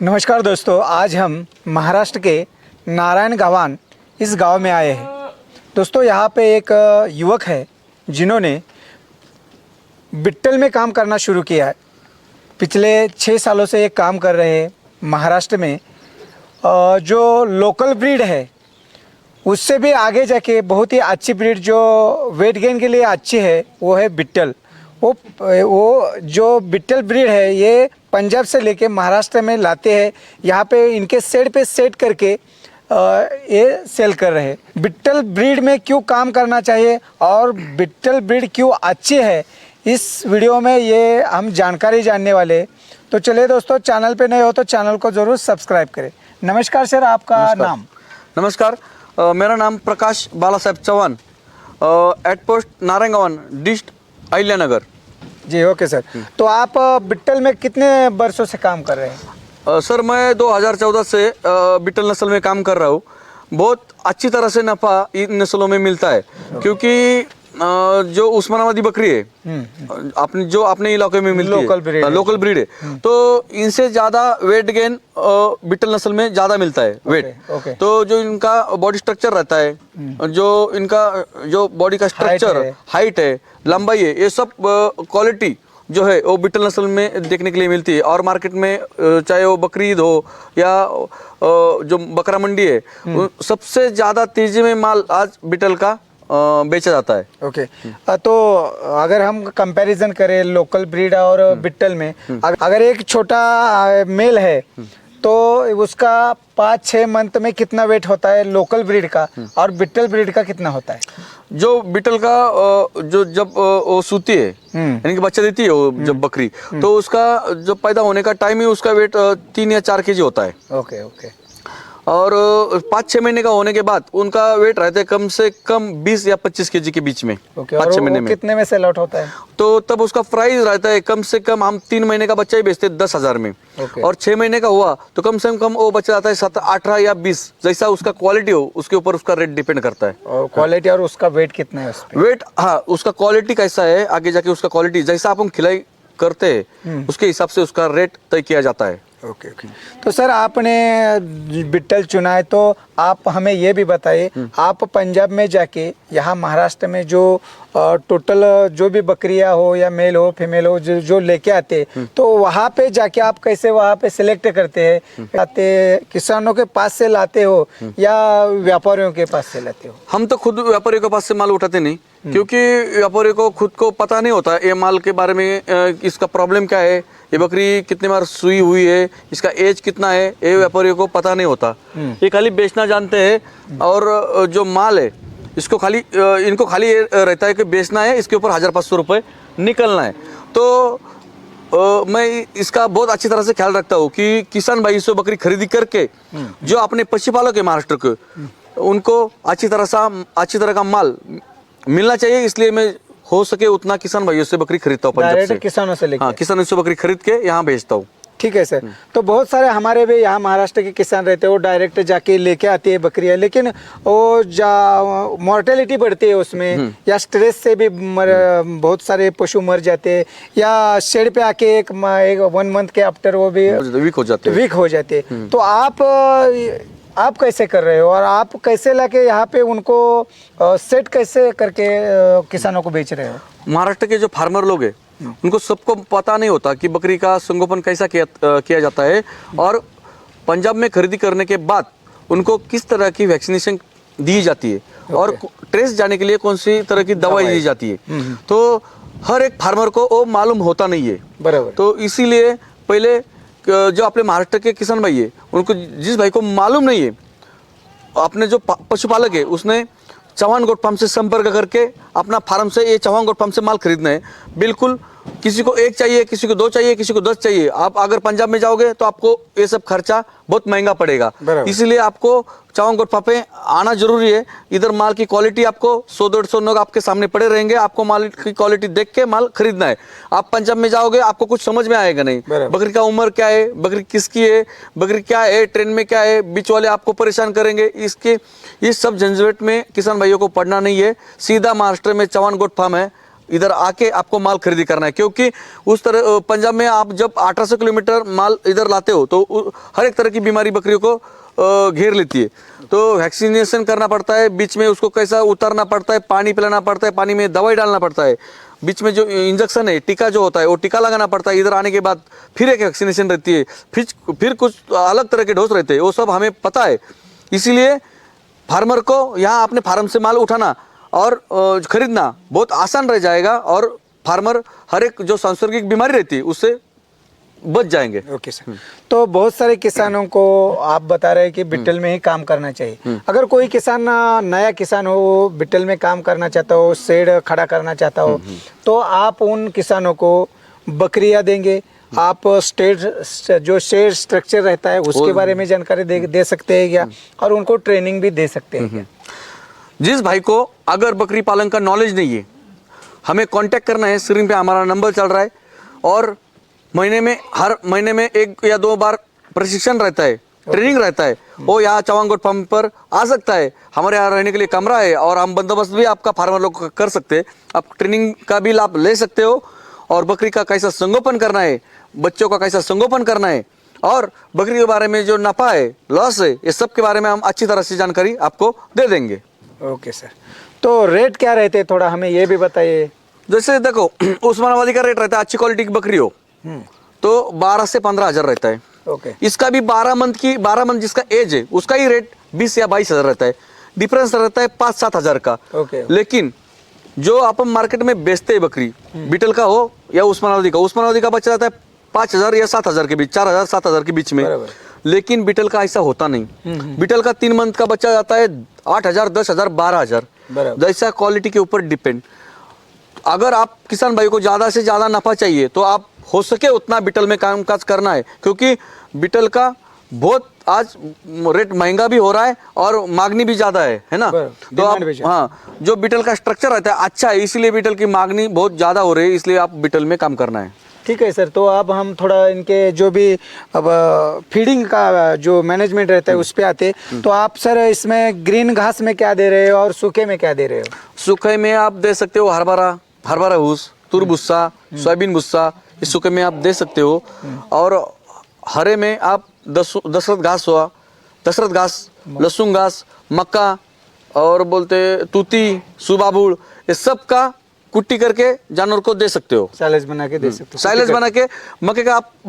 नमस्कार दोस्तों, आज हम महाराष्ट्र के नारायण गावान इस गांव में आए हैं। दोस्तों, यहाँ पे एक युवक है जिन्होंने बिट्टल में काम करना शुरू किया है। पिछले 6 सालों से ये काम कर रहे हैं महाराष्ट्र में। जो लोकल ब्रीड है उससे भी आगे जाके बहुत ही अच्छी ब्रीड जो वेट गेन के लिए अच्छी है वो है बिट्टल। वो जो बिट्टल ब्रीड है ये पंजाब से लेके महाराष्ट्र में लाते हैं। यहाँ पे इनके सेट पे सेट करके ये सेल कर रहे हैं। बिट्टल ब्रीड में क्यों काम करना चाहिए और बिट्टल ब्रीड क्यों अच्छी है, इस वीडियो में ये हम जानकारी जानने वाले हैं। तो चलिए दोस्तों, चैनल पे नए हो तो चैनल को ज़रूर सब्सक्राइब करें। नमस्कार सर, आपका नाम? नमस्कार, मेरा नाम प्रकाश बालासाहेब चौहान, एट पोस्ट नारायणगावन, डिस्ट अहिल्यानगर। जी ओके सर। तो आप बिट्टल में कितने वर्षों से काम कर रहे हैं? सर, मैं 2014 से बिट्टल नस्ल में काम कर रहा हूँ। बहुत अच्छी तरह से नफ़ा इन नस्लों में मिलता है, क्योंकि जो उस्मानाबादी बकरी है अपने इलाके में मिलती है, लोकल ब्रीड है, तो इनसे ज़्यादा वेट गेन बिट्टल नस्ल में ज़्यादा मिलता है वेट। तो जो इनका बॉडी स्ट्रक्चर रहता है, जो बॉडी का स्ट्रक्चर, हाइट है, लंबाई है, ये सब क्वालिटी जो है वो बिट्टल नस्ल में देखने के लिए मिलती है। और मार्केट में चाहे वो बकरीद हो या जो बकरा मंडी है, सबसे ज़्यादा तेजी में माल आज बिट्टल का बेचा जाता है। ओके। तो अगर हम कंपैरिजन करें लोकल ब्रीड और बिट्टल में, अगर एक छोटा मेल है तो उसका 5-6 मंथ में कितना वेट होता है लोकल ब्रीड का, और बिट्टल ब्रीड का कितना होता है? जो बिट्टल का जब वो सूती है, यानी कि बच्चा देती है वो जब बकरी, तो उसका जब पैदा होने का टाइम ही उसका वेट 3 या 4 केजी होता है। Okay okay. और 5-6 महीने का होने के बाद उनका वेट रहता है कम से कम 20 या 25 केजी के बीच में। 5-6 महीने में कितने में सेल आउट होता है? तो तब उसका प्राइस रहता है कम से कम, हम 3 महीने का बच्चा ही बेचते हैं 10,000 में। और 6 महीने का हुआ तो कम से कम वो बच्चा आता है 18 या 20, जैसा उसका क्वालिटी हो उसके ऊपर उसका रेट डिपेंड करता है। और क्वालिटी और उसका वेट कितना है उसपे? वेट, हाँ, उसका क्वालिटी कैसा है, आगे जाके उसका क्वालिटी जैसा आप हम खिलाई करते हैं उसके हिसाब से उसका रेट तय किया जाता है। Okay okay. तो सर, आपने बिट्टल चुना है तो आप हमें ये भी बताइए, आप पंजाब में जाके यहाँ महाराष्ट्र में जो टोटल जो भी बकरियां हो या मेल हो फीमेल हो जो लेके आते, तो वहाँ पे जाके आप कैसे वहाँ पे सिलेक्ट करते हैं? आते किसानों के पास से लाते हो या व्यापारियों के पास से लाते हो? हम तो खुद व्यापारियों के पास से माल उठाते नहीं, क्योंकि व्यापारी को खुद को पता नहीं होता ये माल के बारे में, इसका प्रॉब्लम क्या है, ये बकरी कितने बार सुई हुई है, इसका एज कितना है, ये व्यापारियों को पता नहीं होता। ये खाली बेचना जानते हैं, और जो माल है इसको खाली इनको खाली ये रहता है कि बेचना है, इसके ऊपर 1,500 रुपये निकलना है। तो मैं इसका बहुत अच्छी तरह से ख्याल रखता हूँ कि किसान भाई से बकरी खरीदी करके जो अपने पशुपालक है महाराष्ट्र के, उनको अच्छी तरह का माल मिलना चाहिए। इसलिए मैं हो सके उतना किसान भाइयों से बकरी खरीदता हूँ, पंजाब से, किसानों से लेके। हाँ, किसानों से बकरी खरीद के यहाँ भेजता हूँ। ठीक है सर। तो बहुत सारे हमारे भी यहाँ महाराष्ट्र के किसान रहते हैं, वो डायरेक्ट जाके लेके आते हैं बकरियाँ, लेकिन वो मॉर्टेलिटी बढ़ती है उसमें, या स्ट्रेस से भी बहुत सारे पशु मर जाते हैं, या शेड पे आके एक 1 मंथ के आफ्टर वो भी वीक हो जाते हैं। तो आप कैसे कर रहे हो, और आप कैसे लाके यहाँ पे उनको सेट कैसे करके किसानों को बेच रहे हो? महाराष्ट्र के जो फार्मर लोग हैं उनको सबको पता नहीं होता कि बकरी का संगोपन कैसा किया जाता है, और पंजाब में खरीदी करने के बाद उनको किस तरह की वैक्सीनेशन दी जाती है, और ट्रेस जाने के लिए कौन सी तरह की दवाई दी जाती है। तो हर एक फार्मर को वो मालूम होता नहीं है, बराबर। तो इसीलिए पहले जो अपने महाराष्ट्र के किसान भाई है, उनको जिस भाई को मालूम नहीं है, अपने जो पशुपालक है उसने चौहान गोट फार्म से संपर्क करके अपना फार्म से ये चौहान गोट फार्म से माल खरीदना है। बिल्कुल, किसी को 1 चाहिए, किसी को 2 चाहिए, किसी को 10 चाहिए। आप अगर पंजाब में जाओगे तो आपको ये सब खर्चा बहुत महंगा पड़ेगा, इसीलिए आपको चौहान गोट फार्म पे आना जरूरी है। इधर माल की क्वालिटी आपको 100-150 नग आपके सामने पड़े रहेंगे, आपको माल की क्वालिटी देख के माल खरीदना है। आप पंजाब में जाओगे आपको कुछ समझ में आएगा नहीं, बकरी का उम्र क्या है, बकरी किसकी है, बकरी क्या है, ट्रेन में क्या है, बीच वाले आपको परेशान करेंगे। इस सब झंझट में किसान भाइयों को पड़ना नहीं है। सीधा महाराष्ट्र में चौहान गोट फार्म है, इधर आके आपको माल खरीदी करना है, क्योंकि उस तरह पंजाब में आप जब 1800 किलोमीटर माल इधर लाते हो तो हर एक तरह की बीमारी बकरियों को घेर लेती है। तो वैक्सीनेशन करना पड़ता है, बीच में उसको कैसा उतारना पड़ता है, पानी पिलाना पड़ता है, पानी में दवाई डालना पड़ता है, बीच में जो इंजेक्शन है, टीका जो होता है वो टीका लगाना पड़ता है। इधर आने के बाद फिर एक वैक्सीनेशन रहती है, फिर कुछ अलग तरह के डोज रहते हैं, वो सब हमें पता है। इसीलिए फार्मर को यहाँ अपने फार्म से माल उठाना और खरीदना बहुत आसान रह जाएगा, और फार्मर हर एक जो सांसर्गिक बीमारी रहती है उससे बच जाएंगे। Okay sir. तो बहुत सारे किसानों को आप बता रहे हैं कि बिट्टल में ही काम करना चाहिए। अगर कोई किसान नया किसान हो, वो बिट्टल में काम करना चाहता हो, शेड खड़ा करना चाहता हो, तो आप उन किसानों को बकरियां देंगे, आप जो शेड स्ट्रक्चर रहता है उसके बारे में जानकारी दे सकते हैं क्या, और उनको ट्रेनिंग भी दे सकते हैं क्या? जिस भाई को अगर बकरी पालन का नॉलेज नहीं है, हमें कांटेक्ट करना है, स्क्रीन पे हमारा नंबर चल रहा है, और हर महीने में 1 या 2 बार प्रशिक्षण रहता है, ट्रेनिंग रहता है। वो यहाँ चवांगोट फार्म पर आ सकता है, हमारे यहाँ रहने के लिए कमरा है, और हम बंदोबस्त भी आपका फार्मर लोग कर सकते हैं। आप ट्रेनिंग का भी लाभ ले सकते हो, और बकरी का कैसा संगोपन करना है, बच्चों का कैसा संगोपन करना है, और बकरी के बारे में जो नफा है, लॉस है, ये सब के बारे में हम अच्छी तरह से जानकारी आपको दे देंगे। Okay sir. तो रेट क्या रहते हैं, थोड़ा हमें ये भी बताइए। जैसे देखो, उस्मानाबादी का रेट रहता है, अच्छी क्वालिटी की बकरी हो तो 12 से 15 हजार रहता है। ओके। इसका भी 12 मंथ जिसका एज है उसका ही रेट 20 या 22 हजार रहता है। डिफरेंस रहता है 5-7 हजार का। ओके। लेकिन जो आप मार्केट में बेचते हैं बकरी, बीटल का हो या उस्मानाबादी का बच्चा रहता है 5,000 या 7,000 के बीच, 4,000 7,000 के बीच में। लेकिन बीटल का ऐसा होता नहीं। बीटल का 3 मंथ का बच्चा जाता है 8,000, 10,000, 12,000, जैसा क्वालिटी के ऊपर डिपेंड। अगर आप किसान भाई को ज्यादा से ज्यादा नफा चाहिए तो आप हो सके उतना बीटल में कामकाज करना है, क्योंकि बीटल का बहुत आज रेट महंगा भी हो रहा है और मांगनी भी ज्यादा है ना। तो आप जो बीटल का स्ट्रक्चर रहता है अच्छा है, इसलिए बीटल की मांगनी बहुत ज्यादा हो रही है, इसलिए आप बीटल में काम करना है। ठीक है सर। तो अब हम थोड़ा इनके जो भी अब फीडिंग का जो मैनेजमेंट रहता है उस पे आते। तो आप सर इसमें ग्रीन घास में क्या दे रहे हो और सूखे में क्या दे रहे हो? सूखे में आप दे सकते हो हरभरा भूस, तुर भुस्सा, सोयाबीन भुस्सा, इस सूखे में आप दे सकते हो। और हरे में आप दशरथ घास, लहसुन घास, मक्का, और बोलते तूती, सुबाबुड़, ये सब का कुट्टी करके जानवर को दे सकते हो। साइलेज बना के दे सकते हो। साइलेज बना के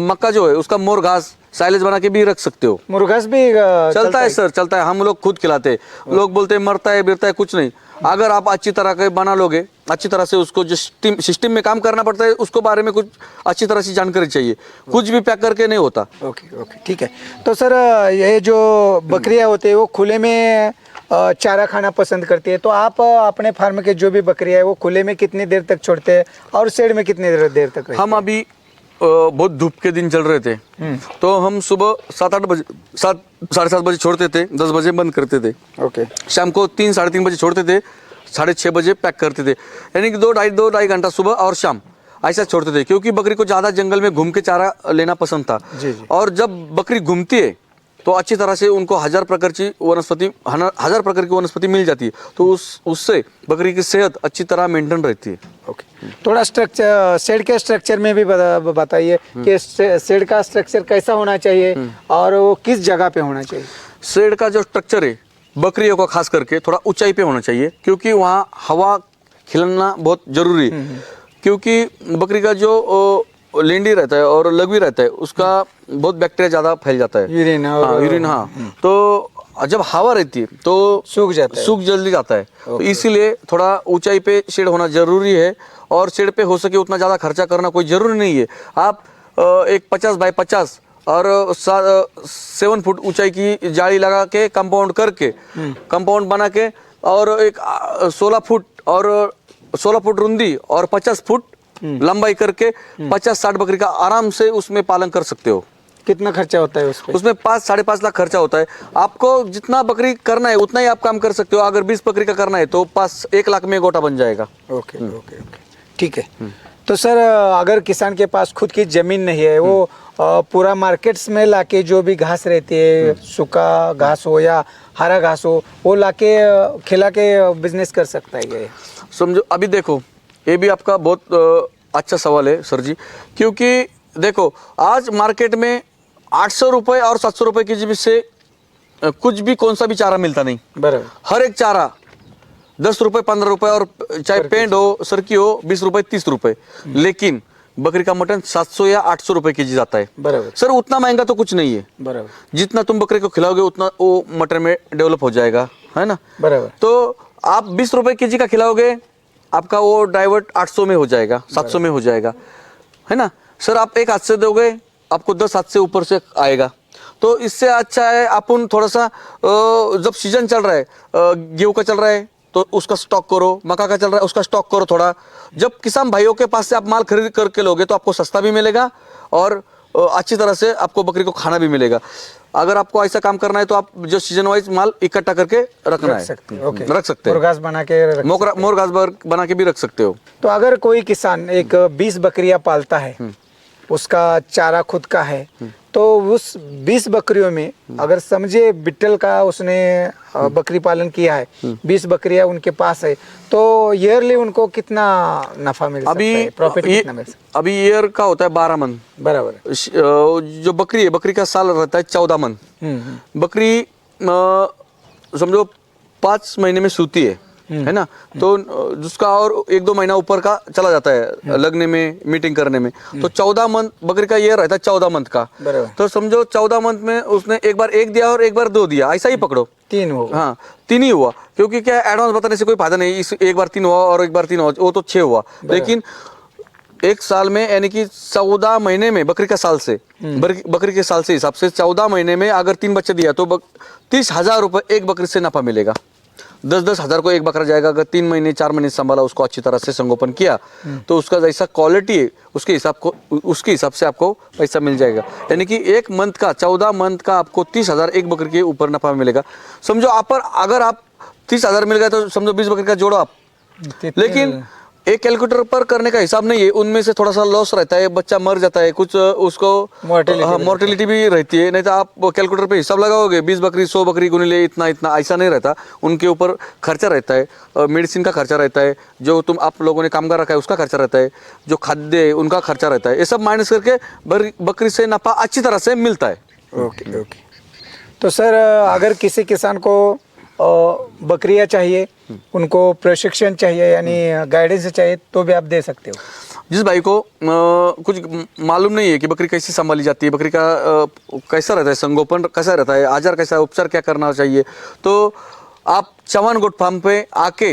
मक्का जो है उसका मोर घास साइलेज बना के भी रख सकते हो। मोर घास भी चलता है सर, चलता है। हम लोग खुद खिलाते हैं। लोग बोलते हैं मरता है बिरता है, कुछ नहीं। अगर आप अच्छी तरह के बना लोगे, अच्छी तरह से उसको जो सिस्टम में काम करना पड़ता है उसको बारे में कुछ अच्छी तरह से जानकारी चाहिए। कुछ भी पैक करके नहीं होता। ओके ओके, ठीक है। तो सर ये जो बकरियां होती है वो खुले में चारा खाना पसंद करती है, तो आप अपने फार्म के जो भी बकरियां है वो खुले में कितनी देर तक छोड़ते हैं और शेड में कितनी देर तक? हम अभी बहुत धूप के दिन चल रहे थे, तो हम सुबह 7-8 बजे, 7-7:30 बजे छोड़ते थे, 10 बजे बंद करते थे। ओके। शाम को 3-3:30 बजे छोड़ते थे, 6:30 बजे पैक करते थे। यानी कि 2-2.5 घंटा सुबह और शाम ऐसा छोड़ते थे, क्योंकि बकरी को ज़्यादा जंगल में घूम के चारा लेना पसंद था। जी जी। और जब बकरी घूमती है तो अच्छी तरह से उनको 1000 प्रकार की वनस्पति मिल जाती है, तो उससे बकरी की सेहत अच्छी तरह मेंटेन रहती है। ओके। थोड़ा स्ट्रक्चर, शेड के स्ट्रक्चर में भी बताइए कि शेड का स्ट्रक्चर कैसा होना चाहिए और वो किस जगह पे होना चाहिए? शेड का जो स्ट्रक्चर है बकरियों को खास करके थोड़ा ऊंचाई पे होना चाहिए, क्योंकि वहाँ हवा खिलना बहुत जरूरी है। क्योंकि बकरी का जो लेंडी रहता है और लघवी रहता है उसका बहुत बैक्टीरिया ज्यादा फैल जाता है, यूरिन। हाँ, तो जब हवा रहती है तो सूख जल्दी जाता है। तो इसीलिए थोड़ा ऊंचाई पे शेड होना जरूरी है, और शेड पे हो सके उतना ज्यादा खर्चा करना कोई जरूरी नहीं है। आप एक 50 बाय 50 और 7 फुट ऊंचाई की जाली लगा के कंपाउंड बना के, और एक 16 फुट रुंदी और 50 फुट लंबाई करके 50-60 बकरी का आराम से उसमें पालन कर सकते हो। कितना खर्चा होता है उसमें? 5-5.5 लाख खर्चा होता है। आपको जितना बकरी करना है उतना ही आप काम कर सकते हो। अगर 20 बकरी का करना है तो 1 लाख में गोटा बन जाएगा। ओके ओके ओके, ठीक है। तो सर अगर किसान के पास खुद की जमीन नहीं है, वो पूरा मार्केट्स में लाके जो भी घास रहती है, सूखा घास हो या हरा घास हो, वो लाके खिला के बिजनेस कर सकता है ये? समझो, अभी देखो ये भी आपका बहुत अच्छा सवाल है सर जी, क्योंकि देखो आज मार्केट में 800 रुपये और 700 रुपये के जी से कुछ भी कौन सा भी चारा मिलता नहीं। बराबर। हर एक चारा 10 रुपये 15 रुपये, और चाहे पेंड हो सरकी हो 20 रुपये 30 रुपये, लेकिन बकरी का मटन 700 या 800 रुपये के जी जाता है। बराबर। सर उतना महंगा तो कुछ नहीं है, बराबर। जितना तुम बकरे को खिलाओगे उतना वो मटन में डेवलप हो जाएगा, है ना। बराबर। तो आप 20 रुपये के जी का खिलाओगे, आपका वो डाइवर्ट 800 में हो जाएगा, 700 में हो जाएगा, है ना। सर आप एक हाथ से दोगे, आपको 10 हाथ से ऊपर से आएगा। तो इससे अच्छा है अपन थोड़ा सा जब सीजन चल रहा है, गेहूं का चल रहा है तो उसका स्टॉक करो, मक्का का चल रहा है उसका स्टॉक करो थोड़ा। जब किसान भाइयों के पास से आप माल खरीद करके लोगे तो आपको सस्ता भी मिलेगा और अच्छी तरह से आपको बकरी को खाना भी मिलेगा। अगर आपको ऐसा काम करना है तो आप जो सीजन वाइज माल इकट्ठा करके रखना है, रख सकते हैं। मुर्गास बना के मोरघास बना के भी रख सकते हो। तो अगर कोई किसान एक 20 बकरियां पालता है, उसका चारा खुद का है, तो उस 20 बकरियों में अगर समझे बिट्टल का उसने बकरी पालन किया है, 20 बकरियां उनके पास है, तो ईयरली उनको कितना नफा मिल सकता है, प्रॉफिट कितना मिल सकता है? अभी ईयर का होता है 12 मन। बराबर। जो बकरी है, बकरी का साल रहता है 14 मन। बकरी समझो 5 महीने में सूती है ना, तो जिसका और 1-2 महीना ऊपर का चला जाता है लगने में, मीटिंग करने में, तो 14 मंथ बकरी का ये रहता है 14 मंथ का। तो समझो 14 मंथ में उसने एक बार 1 दिया और एक बार 2 दिया, ऐसा ही पकड़ो, 3 हो। हाँ 3 ही हुआ, क्योंकि क्या एडवांस बताने से कोई फायदा नहीं। इस एक बार 3 हुआ और एक बार 3 हुआ, वो तो 6 हुआ। लेकिन एक साल में यानी कि 14 महीने में बकरी का साल से, बकरी के साल से हिसाब से 14 महीने में अगर 3 बच्चे दिया तो 30,000 रुपये एक बकरी से नफा मिलेगा। 10-10 हजार को एक बकरा जाएगा। अगर 3 महीने 4 महीने संभाला, उसको अच्छी तरह से संगोपन किया, तो उसका जैसा क्वालिटी है उसके हिसाब से आपको पैसा मिल जाएगा। यानी कि एक मंथ का 14 मंथ का आपको 30,000 एक बकरी के ऊपर नफा मिलेगा। समझो अगर आप 30,000 मिल गया तो समझो 20 बकरी का जोड़ो आप। लेकिन एक कैलकुलेटर पर करने का हिसाब नहीं है, उनमें से थोड़ा सा लॉस रहता है, बच्चा मर जाता है, कुछ उसको मोर्टेलिटी भी रहती है। नहीं तो आप कैलकुलेटर पे हिसाब लगाओगे 20 बकरी 100 बकरी गुने इतना इतना, ऐसा नहीं रहता। उनके ऊपर खर्चा रहता है, मेडिसिन का खर्चा रहता है, जो आप लोगों ने कामगार रखा है उसका खर्चा रहता है, जो खाद्य है उनका खर्चा रहता है। ये सब माइनस करके बकरी से नफा अच्छी तरह से मिलता है। ओके। तो सर अगर किसी किसान को बकरियां चाहिए, उनको प्रशिक्षण चाहिए यानी गाइडेंस चाहिए, तो भी आप दे सकते हो? जिस भाई को कुछ मालूम नहीं है कि बकरी कैसे संभाली जाती है, बकरी का कैसा रहता है, संगोपन कैसा रहता है, आजार कैसा है, उपचार क्या करना चाहिए, तो आप चौहान गोट फार्म पे आके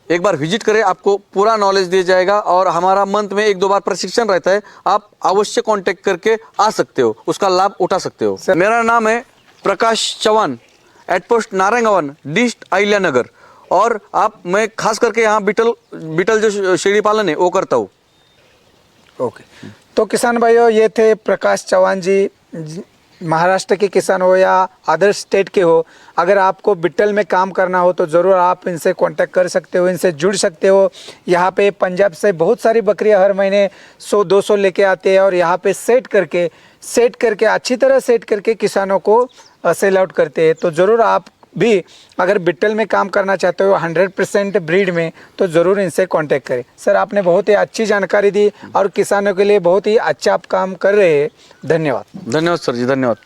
एक बार विजिट करें, आपको पूरा नॉलेज दिया जाएगा। और हमारा मंथ में 1-2 बार प्रशिक्षण रहता है, आप अवश्य कांटेक्ट करके आ सकते हो, उसका लाभ उठा सकते हो। मेरा नाम है प्रकाश चौहान, एट पोस्ट नारायण डिस्ट अहिल्यानगर, और मैं खास करके यहाँ बिटल जो शेड़ी पालन है वो करता हूँ। ओके। तो किसान भाइयों, ये थे प्रकाश चौहान जी। महाराष्ट्र के किसान हो या अदर स्टेट के हो, अगर आपको बिट्टल में काम करना हो तो ज़रूर आप इनसे कांटेक्ट कर सकते हो, इनसे जुड़ सकते हो। यहाँ पे पंजाब से बहुत सारी बकरियाँ हर महीने 100-200 लेके आते हैं, और यहाँ पे सेट करके अच्छी तरह सेट करके किसानों को सेल आउट करते हैं। तो ज़रूर आप भी अगर बिट्टल में काम करना चाहते हो 100% ब्रीड में, तो ज़रूर इनसे कांटेक्ट करें। सर आपने बहुत ही अच्छी जानकारी दी और किसानों के लिए बहुत ही अच्छा आप काम कर रहे हैं। धन्यवाद। धन्यवाद सर जी, धन्यवाद।